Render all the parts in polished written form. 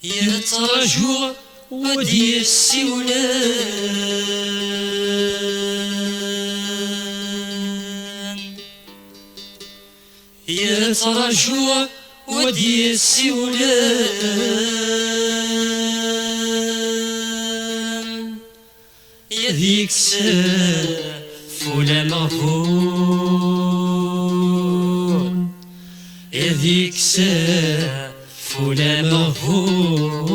يترجو ودي السولان، يترجو ودي السولان، يذيك ساف ولا مغفور، يذيك ساف ولا مغفور،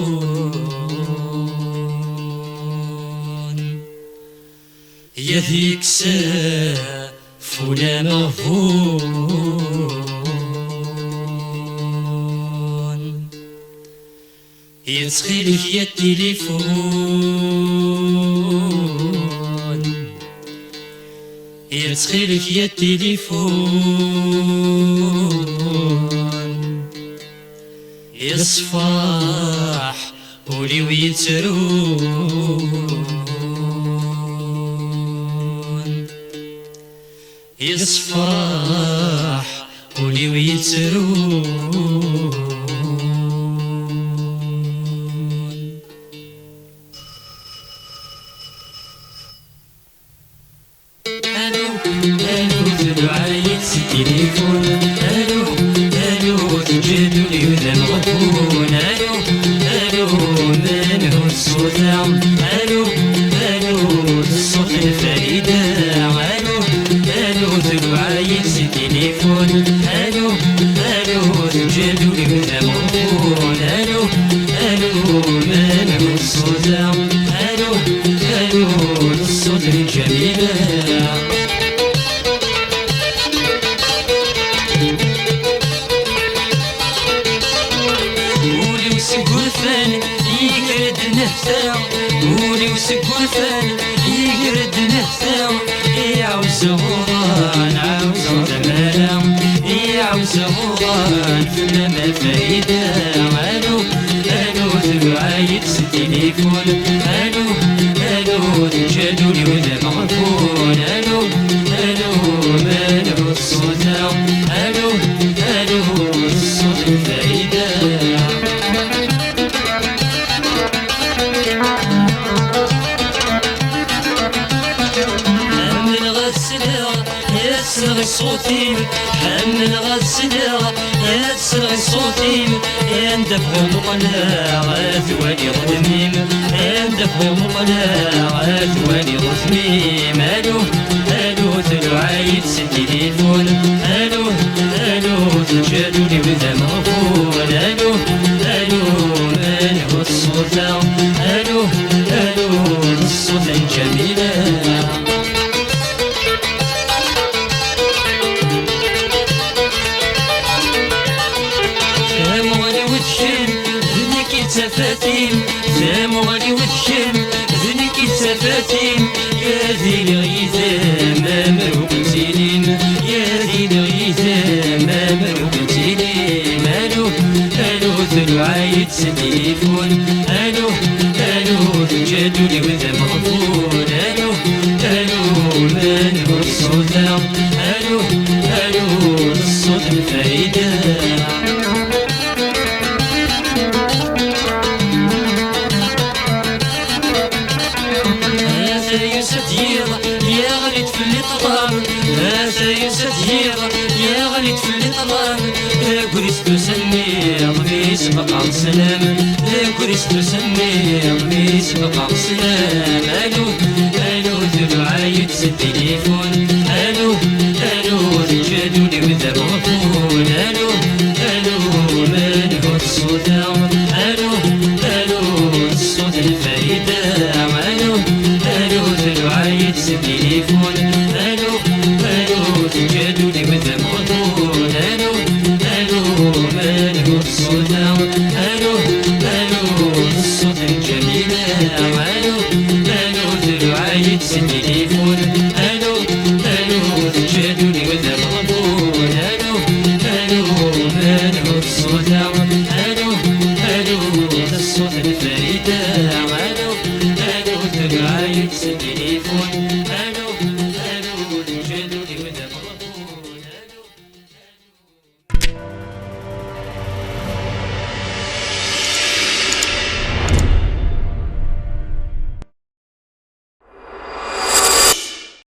يذيك ساف ولا مغفور، يتخيلك يا التليفون، يتخيلك يا التليفون، يصفاح ولي ويترون، يصفاح ولي ويترون. عايز التليفون، الو الو تجدوا لي ولا مغفون، الو الو من هو الصوت، الو الو الصوت الفريدة، الو الو عايز التليفون، الو الو تجدوا لي ولا مغفون، الو الو من هو الصوت، الو الو الصوت الجميلة. سقرفان يقرد نفسه، ولي وسقرفان يقرد نفسه، يعوز غوران عاوز زمالا، يعوز غوران فلا ما فايدة، الو الو عايد التليفون، الو الو جادوا لي ولا مغفون، الو الو مالو الصوت، الو الو الصوت الفايدة. يسرق صوتي حمل غسلها، يسرق صوتي يندفع مقنع ثواني رتميم، يندفع مقنع ثواني رتميم، الو الو تلو عايد التليفون، الو الو تجادوا لي ولا مغفون، الو الو من هو الصوت، الو الو الصوت الجميلة. تفاتيم زاموالي وتشم ذنك التفاتيم، يا ذي الغيثام مروق سنين، يا ذي الغيثام مروق سنين، الو الو ثلو عايد التليفون، الو الو جادوا لي وذا مغفون، الو الو من هو الصوت، الو الو الصوت الفايدة. يا غليت في الإطلام، هذا يسدير يا غليت في الإطلام، كريس تسمير بيس بقى سلام، كريس تسمير بيس بقى سلام، الو الو ذلو عايد التليفون، الو الو جادوا لي وذا مغفون، الو الو من هو الصوت، الو الو الصوت الفايدة، الو الو ذلو عايد التليفون، الو الو تجادوا لي وذا مغفون، الو الو من هو الصوت، الو الو الصوت الجميلة، الو الو ذلو عايد التليفون، الو الو تجادوا لي وذا مغفون، الو الو من هو الصوت، الو الو الصوت الفريدة، الو يتسد تليفون